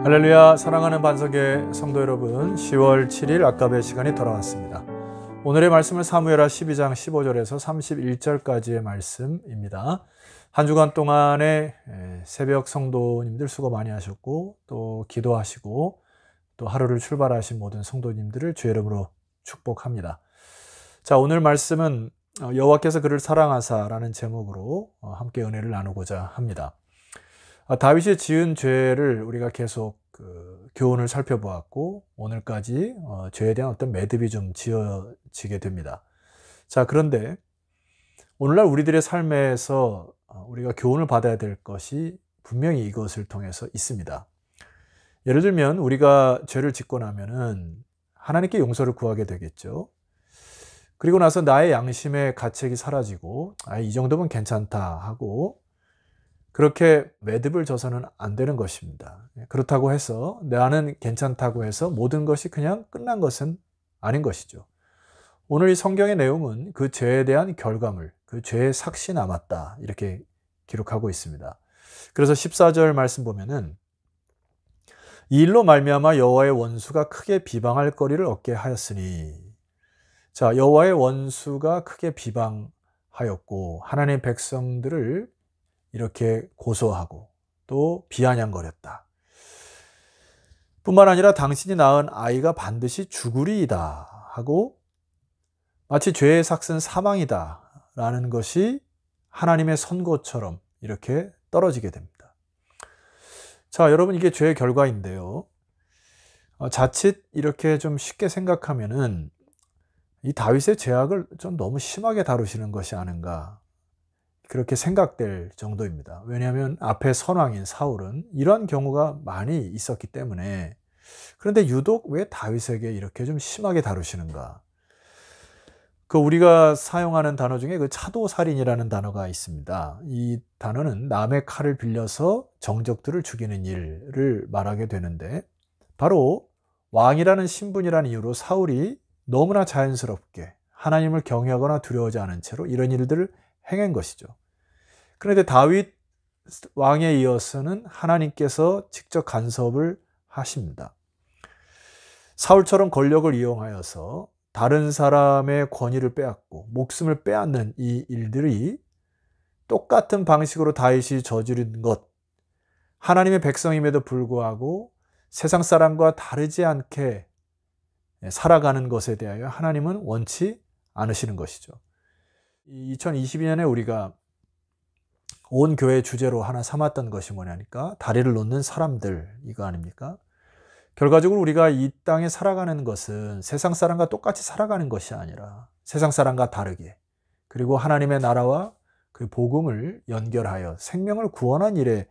할렐루야, 사랑하는 반석의 성도 여러분, 10월 7일 아까베 시간이 돌아왔습니다. 오늘의 말씀은 사무엘하 12장 15절에서 31절까지의 말씀입니다. 한 주간 동안에 새벽 성도님들 수고 많이 하셨고, 또 기도하시고, 또 하루를 출발하신 모든 성도님들을 주의 이름으로 축복합니다. 자, 오늘 말씀은 여호와께서 그를 사랑하사라는 제목으로 함께 은혜를 나누고자 합니다. 다윗이 지은 죄를 우리가 계속 교훈을 살펴보았고, 오늘까지 죄에 대한 어떤 매듭이 좀 지어지게 됩니다. 자, 그런데 오늘날 우리들의 삶에서 우리가 교훈을 받아야 될 것이 분명히 이것을 통해서 있습니다. 예를 들면 우리가 죄를 짓고 나면은 하나님께 용서를 구하게 되겠죠. 그리고 나서 나의 양심의 가책이 사라지고, 이 정도면 괜찮다 하고 그렇게 매듭을 져서는 안 되는 것입니다. 그렇다고 해서 나는 괜찮다고 해서 모든 것이 그냥 끝난 것은 아닌 것이죠. 오늘 이 성경의 내용은 그 죄에 대한 결과물, 그 죄의 삭시 남았다 이렇게 기록하고 있습니다. 그래서 14절 말씀 보면은 이 일로 말미암아 여호와의 원수가 크게 비방할 거리를 얻게 하였으니, 자, 여호와의 원수가 크게 비방하였고 하나님의 백성들을 이렇게 고소하고 또 비아냥거렸다. 뿐만 아니라 당신이 낳은 아이가 반드시 죽으리이다 하고 마치 죄의 삭은 사망이다 라는 것이 하나님의 선고처럼 이렇게 떨어지게 됩니다. 자, 여러분, 이게 죄의 결과인데요. 자칫 이렇게 좀 쉽게 생각하면은 이 다윗의 죄악을 좀 너무 심하게 다루시는 것이 아닌가, 그렇게 생각될 정도입니다. 왜냐하면 앞에 선왕인 사울은 이런 경우가 많이 있었기 때문에. 그런데 유독 왜 다윗에게 이렇게 좀 심하게 다루시는가? 우리가 사용하는 단어 중에 차도살인이라는 단어가 있습니다. 이 단어는 남의 칼을 빌려서 정적들을 죽이는 일을 말하게 되는데, 바로 왕이라는 신분이라는 이유로 사울이 너무나 자연스럽게 하나님을 경외하거나 두려워하지 않은 채로 이런 일들을 행한 것이죠. 그런데 다윗 왕에 이어서는 하나님께서 직접 간섭을 하십니다. 사울처럼 권력을 이용하여서 다른 사람의 권위를 빼앗고 목숨을 빼앗는 이 일들이 똑같은 방식으로 다윗이 저지른 것, 하나님의 백성임에도 불구하고 세상 사람과 다르지 않게 살아가는 것에 대하여 하나님은 원치 않으시는 것이죠. 2022년에 우리가 온 교회 주제로 하나 삼았던 것이 뭐냐니까 다리를 놓는 사람들, 이거 아닙니까? 결과적으로 우리가 이 땅에 살아가는 것은 세상 사람과 똑같이 살아가는 것이 아니라 세상 사람과 다르게, 그리고 하나님의 나라와 그 복음을 연결하여 생명을 구원한 일에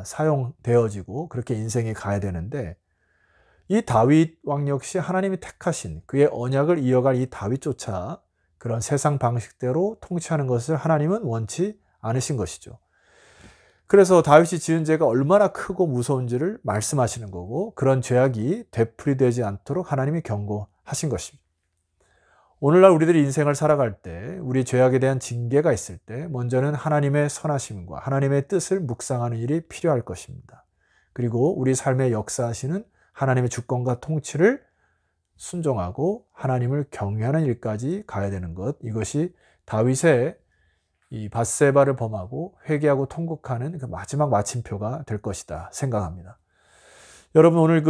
사용되어지고 그렇게 인생이 가야 되는데, 이 다윗 왕 역시 하나님이 택하신 그의 언약을 이어갈 이 다윗조차 그런 세상 방식대로 통치하는 것을 하나님은 원치 않으신 것이죠. 그래서 다윗이 지은 죄가 얼마나 크고 무서운지를 말씀하시는 거고, 그런 죄악이 되풀이되지 않도록 하나님이 경고하신 것입니다. 오늘날 우리들이 인생을 살아갈 때, 우리 죄악에 대한 징계가 있을 때 먼저는 하나님의 선하심과 하나님의 뜻을 묵상하는 일이 필요할 것입니다. 그리고 우리 삶에 역사하시는 하나님의 주권과 통치를 순종하고 하나님을 경외하는 일까지 가야 되는 것, 이것이 다윗의 이 밧세바를 범하고 회개하고 통곡하는 그 마지막 마침표가 될 것이다 생각합니다. 여러분, 오늘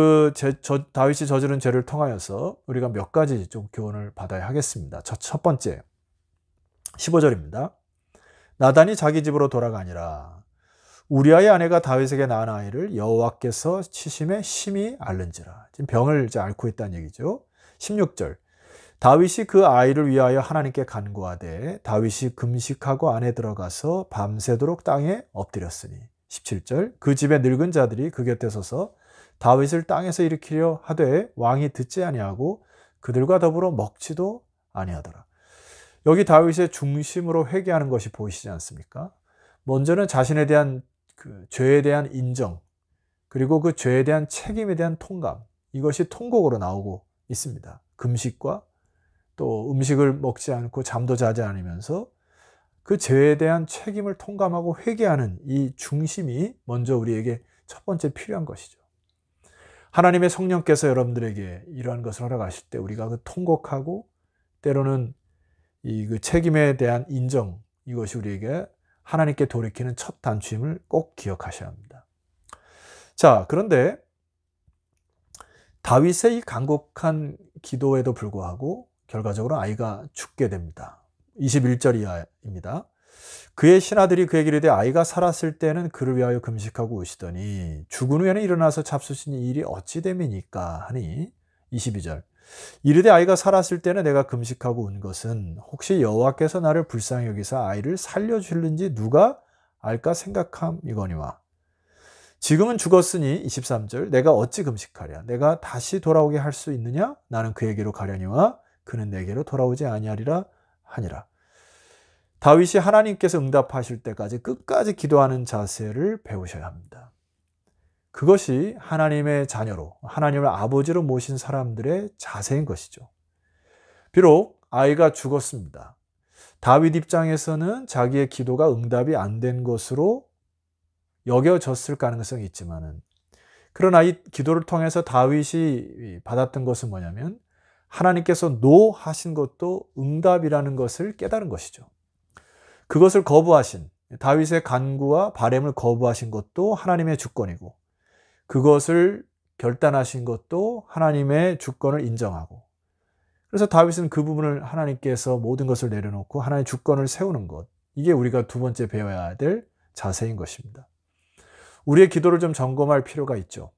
다윗이 저지른 죄를 통하여서 우리가 몇 가지 좀 교훈을 받아야 하겠습니다. 첫 번째, 15절입니다. 나단이 자기 집으로 돌아가니라. 우리아의 아내가 다윗에게 낳은 아이를 여호와께서 치심에 심히 앓는지라. 지금 병을 앓고 있다는 얘기죠. 16절. 다윗이 그 아이를 위하여 하나님께 간구하되 다윗이 금식하고 안에 들어가서 밤새도록 땅에 엎드렸으니. 17절. 그 집의 늙은 자들이 그 곁에 서서 다윗을 땅에서 일으키려 하되 왕이 듣지 아니하고 그들과 더불어 먹지도 아니하더라. 여기 다윗의 중심으로 회개하는 것이 보이시지 않습니까? 먼저는 자신에 대한 그 죄에 대한 인정, 그리고 그 죄에 대한 책임에 대한 통감, 이것이 통곡으로 나오고 있습니다. 금식과 또 음식을 먹지 않고 잠도 자지 않으면서 그 죄에 대한 책임을 통감하고 회개하는 이 중심이 먼저 우리에게 첫 번째 필요한 것이죠. 하나님의 성령께서 여러분들에게 이러한 것을 허락하실 때 우리가 그 통곡하고 때로는 그 책임에 대한 인정, 이것이 우리에게 하나님께 돌이키는 첫 단추임을 꼭 기억하셔야 합니다. 자, 그런데 다윗의 이 간곡한 기도에도 불구하고 결과적으로 아이가 죽게 됩니다. 21절 이하입니다. 그의 신하들이 그에게 이르되 아이가 살았을 때는 그를 위하여 금식하고 우시더니 죽은 후에는 일어나서 잡수시니 이 일이 어찌 됨이니까 하니 22절 이르되 아이가 살았을 때는 내가 금식하고 운 것은 혹시 여호와께서 나를 불쌍히 여기사 아이를 살려주실는지 누가 알까 생각함이거니와 지금은 죽었으니 23절 내가 어찌 금식하랴 내가 다시 돌아오게 할 수 있느냐 나는 그에게로 가려니와 그는 내게로 돌아오지 아니하리라 하니라. 다윗이 하나님께서 응답하실 때까지 끝까지 기도하는 자세를 배우셔야 합니다. 그것이 하나님의 자녀로 하나님을 아버지로 모신 사람들의 자세인 것이죠. 비록 아이가 죽었습니다. 다윗 입장에서는 자기의 기도가 응답이 안 된 것으로 여겨졌을 가능성이 있지만은 그러나 이 기도를 통해서 다윗이 받았던 것은 뭐냐면 하나님께서 노 하신 것도 응답이라는 것을 깨달은 것이죠. 그것을 거부하신 다윗의 간구와 바램을 거부하신 것도 하나님의 주권이고 그것을 결단하신 것도 하나님의 주권을 인정하고 그래서 다윗은 그 부분을 하나님께서 모든 것을 내려놓고 하나님의 주권을 세우는 것 이게 우리가 두 번째 배워야 될 자세인 것입니다. 우리의 기도를 좀 점검할 필요가 있죠.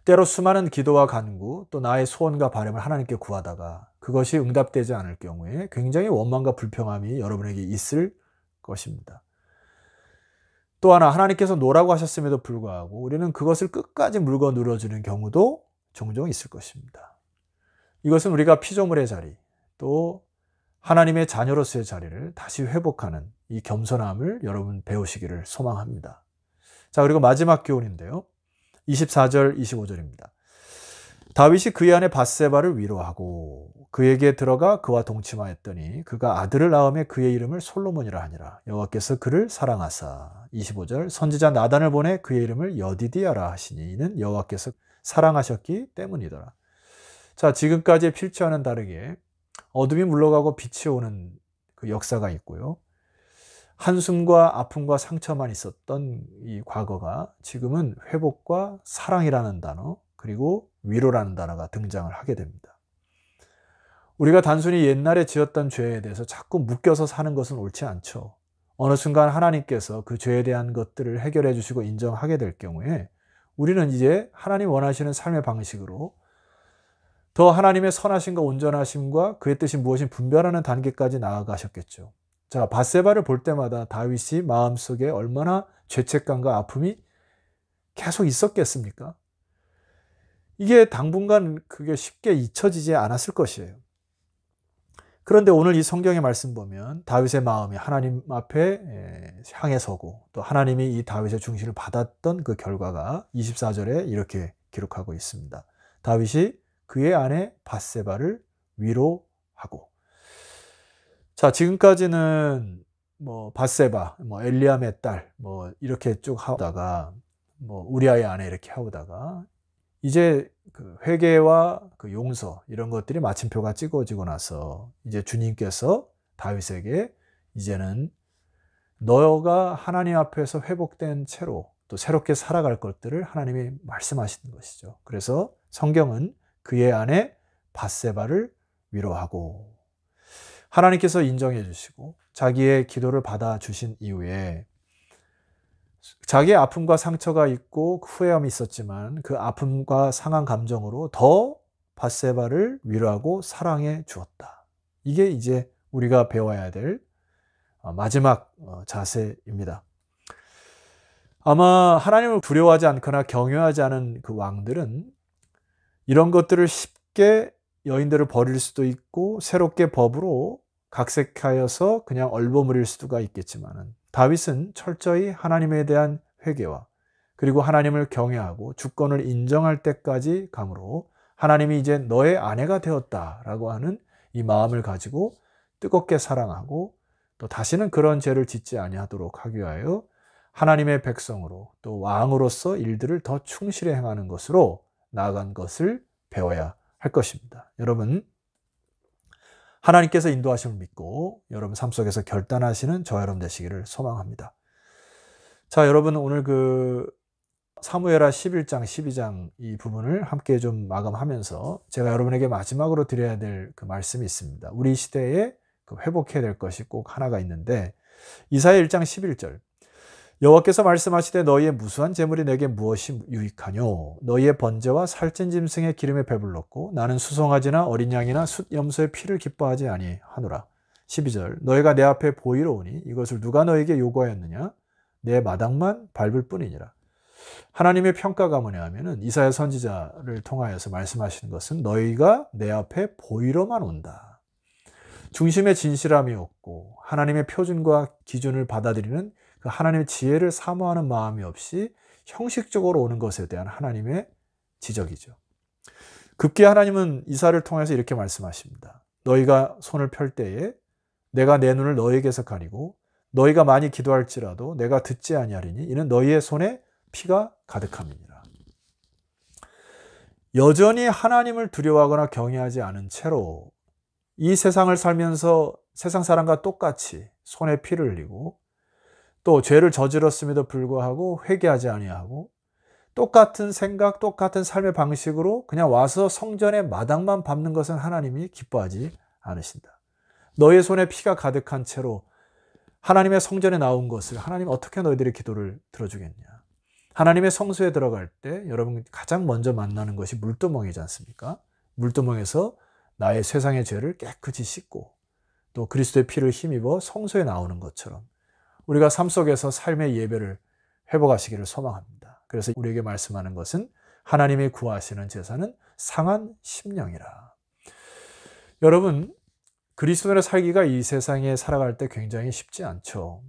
때로 수많은 기도와 간구 또 나의 소원과 바람을 하나님께 구하다가 그것이 응답되지 않을 경우에 굉장히 원망과 불평함이 여러분에게 있을 것입니다. 또 하나 하나님께서 노라고 하셨음에도 불구하고 우리는 그것을 끝까지 물고 늘어주는 경우도 종종 있을 것입니다. 이것은 우리가 피조물의 자리 또 하나님의 자녀로서의 자리를 다시 회복하는 이 겸손함을 여러분 배우시기를 소망합니다. 자, 그리고 마지막 교훈인데요. 24절 25절입니다. 다윗이 그의 아내 밧세바를 위로하고 그에게 들어가 그와 동침하였더니 그가 아들을 낳음에 그의 이름을 솔로몬이라 하니라. 여호와께서 그를 사랑하사 25절 선지자 나단을 보내 그의 이름을 여디디아라 하시니 이는 여호와께서 사랑하셨기 때문이더라. 자, 지금까지의 필지와는 다르게 어둠이 물러가고 빛이 오는 그 역사가 있고요. 한숨과 아픔과 상처만 있었던 이 과거가 지금은 회복과 사랑이라는 단어 그리고 위로라는 단어가 등장을 하게 됩니다. 우리가 단순히 옛날에 지었던 죄에 대해서 자꾸 묶여서 사는 것은 옳지 않죠. 어느 순간 하나님께서 그 죄에 대한 것들을 해결해 주시고 인정하게 될 경우에 우리는 이제 하나님 원하시는 삶의 방식으로 더 하나님의 선하심과 온전하심과 그의 뜻이 무엇인지 분별하는 단계까지 나아가셨겠죠. 자, 밧세바를 볼 때마다 다윗이 마음속에 얼마나 죄책감과 아픔이 계속 있었겠습니까? 이게 당분간 그게 쉽게 잊혀지지 않았을 것이에요. 그런데 오늘 이 성경의 말씀 보면 다윗의 마음이 하나님 앞에 향해 서고 또 하나님이 이 다윗의 중심을 받았던 그 결과가 24절에 이렇게 기록하고 있습니다. 다윗이 그의 아내 밧세바를 위로하고 자, 지금까지는 밧세바, 엘리암의 딸, 이렇게 쭉 하다가, 우리아의 아내 이렇게 하다가, 이제 그 회개와 그 용서, 이런 것들이 마침표가 찍어지고 나서, 이제 주님께서 다윗에게 이제는 너가 하나님 앞에서 회복된 채로 또 새롭게 살아갈 것들을 하나님이 말씀하시는 것이죠. 그래서 성경은 그의 아내 밧세바를 위로하고, 하나님께서 인정해 주시고 자기의 기도를 받아주신 이후에 자기의 아픔과 상처가 있고 후회함이 있었지만 그 아픔과 상한 감정으로 더 밧세바를 위로하고 사랑해 주었다. 이게 이제 우리가 배워야 될 마지막 자세입니다. 아마 하나님을 두려워하지 않거나 경외하지 않은 그 왕들은 이런 것들을 쉽게 여인들을 버릴 수도 있고 새롭게 법으로 각색하여서 그냥 얼버무릴 수가 있겠지만 다윗은 철저히 하나님에 대한 회개와 그리고 하나님을 경외하고 주권을 인정할 때까지 감으로 하나님이 이제 너의 아내가 되었다라고 하는 이 마음을 가지고 뜨겁게 사랑하고 또 다시는 그런 죄를 짓지 아니하도록 하기 위하여 하나님의 백성으로 또 왕으로서 일들을 더 충실히 행하는 것으로 나아간 것을 배워야 할 것입니다. 여러분, 하나님께서 인도하심을 믿고 여러분 삶 속에서 결단하시는 저와 여러분 되시기를 소망합니다. 자, 여러분 오늘 사무엘하 11장, 12장 이 부분을 함께 좀 마감하면서 제가 여러분에게 마지막으로 드려야 될 그 말씀이 있습니다. 우리 시대에 회복해야 될 것이 꼭 하나가 있는데, 이사야 1장 11절. 여호와께서 말씀하시되 너희의 무수한 재물이 내게 무엇이 유익하뇨? 너희의 번제와 살찐 짐승의 기름에 배불렀고 나는 수송아지나 어린 양이나 숫 염소의 피를 기뻐하지 아니하노라. 12절. 너희가 내 앞에 보이러 오니 이것을 누가 너에게 요구하였느냐? 내 마당만 밟을 뿐이니라. 하나님의 평가가 뭐냐 하면은 이사야 선지자를 통하여서 말씀하시는 것은 너희가 내 앞에 보이러만 온다. 중심에 진실함이 없고 하나님의 표준과 기준을 받아들이는 그 하나님의 지혜를 사모하는 마음이 없이 형식적으로 오는 것에 대한 하나님의 지적이죠. 급기 하나님은 이사를 통해서 이렇게 말씀하십니다. 너희가 손을 펼 때에 내가 내 눈을 너희에게서 가리고 너희가 많이 기도할지라도 내가 듣지 아니하리니 이는 너희의 손에 피가 가득함이니라. 여전히 하나님을 두려워하거나 경외하지 않은 채로 이 세상을 살면서 세상 사람과 똑같이 손에 피를 흘리고 또 죄를 저질렀음에도 불구하고 회개하지 아니하고 똑같은 생각, 똑같은 삶의 방식으로 그냥 와서 성전의 마당만 밟는 것은 하나님이 기뻐하지 않으신다. 너의 손에 피가 가득한 채로 하나님의 성전에 나온 것을 하나님 어떻게 너희들의 기도를 들어주겠냐. 하나님의 성소에 들어갈 때 여러분 가장 먼저 만나는 것이 물두멍이지 않습니까? 물두멍에서 나의 세상의 죄를 깨끗이 씻고 또 그리스도의 피를 힘입어 성소에 나오는 것처럼 우리가 삶 속에서 삶의 예배를 회복하시기를 소망합니다. 그래서 우리에게 말씀하는 것은 하나님이 구하시는 제사는 상한 심령이라. 여러분, 그리스도인의 살기가 이 세상에 살아갈 때 굉장히 쉽지 않죠.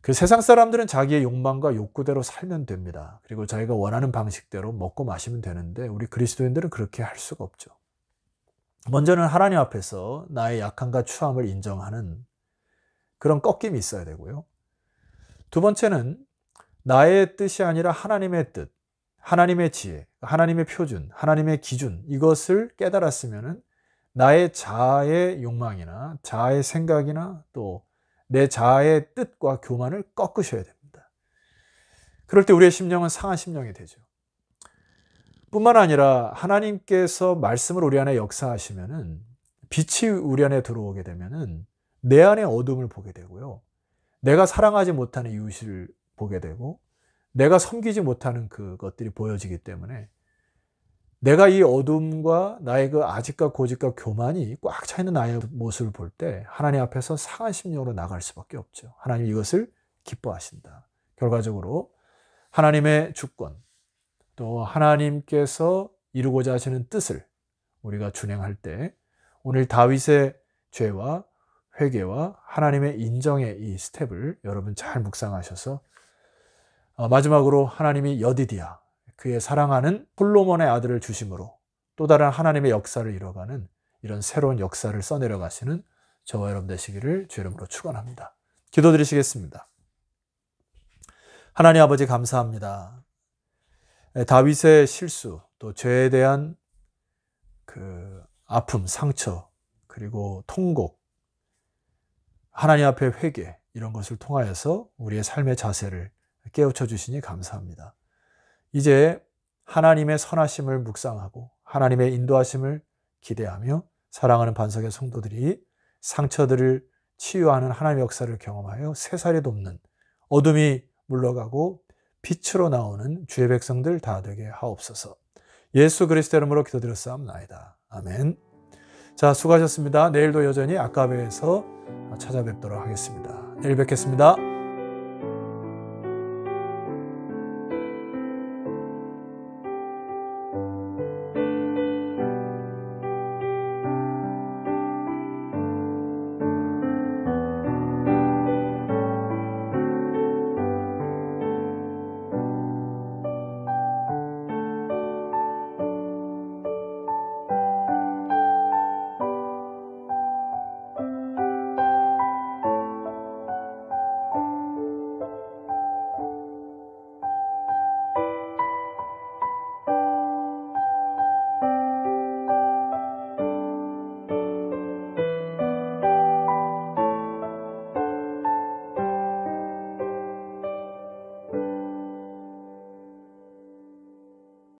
그 세상 사람들은 자기의 욕망과 욕구대로 살면 됩니다. 그리고 자기가 원하는 방식대로 먹고 마시면 되는데 우리 그리스도인들은 그렇게 할 수가 없죠. 먼저는 하나님 앞에서 나의 약함과 추함을 인정하는 그런 꺾임이 있어야 되고요. 두 번째는 나의 뜻이 아니라 하나님의 뜻, 하나님의 지혜, 하나님의 표준, 하나님의 기준 이것을 깨달았으면 나의 자아의 욕망이나 자아의 생각이나 또 내 자아의 뜻과 교만을 꺾으셔야 됩니다. 그럴 때 우리의 심령은 상한 심령이 되죠. 뿐만 아니라 하나님께서 말씀을 우리 안에 역사하시면은 빛이 우리 안에 들어오게 되면은 내 안에 어둠을 보게 되고요. 내가 사랑하지 못하는 이웃을 보게 되고 내가 섬기지 못하는 그것들이 보여지기 때문에 내가 이 어둠과 나의 그 아직과 고집과 교만이 꽉 차 있는 나의 모습을 볼 때 하나님 앞에서 상한 심령으로 나갈 수밖에 없죠. 하나님 이것을 기뻐하신다. 결과적으로 하나님의 주권 또 하나님께서 이루고자 하시는 뜻을 우리가 준행할 때 오늘 다윗의 죄와 회개와 하나님의 인정의 이 스텝을 여러분 잘 묵상하셔서 마지막으로 하나님이 여디디야 그의 사랑하는 솔로몬의 아들을 주심으로 또 다른 하나님의 역사를 이뤄가는 이런 새로운 역사를 써내려 가시는 저와 여러분 되시기를 주 이름으로 축원합니다. 기도드리시겠습니다. 하나님 아버지 감사합니다. 다윗의 실수 또 죄에 대한 그 아픔, 상처 그리고 통곡 하나님 앞에 회개 이런 것을 통하여서 우리의 삶의 자세를 깨우쳐 주시니 감사합니다. 이제 하나님의 선하심을 묵상하고 하나님의 인도하심을 기대하며 사랑하는 반석의 성도들이 상처들을 치유하는 하나님의 역사를 경험하여 새살이 돋는 어둠이 물러가고 빛으로 나오는 주의 백성들 다 되게 하옵소서. 예수 그리스도 이름으로 기도드렸사옵나이다. 아멘. 자, 수고하셨습니다. 내일도 여전히 아까베에서 찾아뵙도록 하겠습니다. 내일 뵙겠습니다.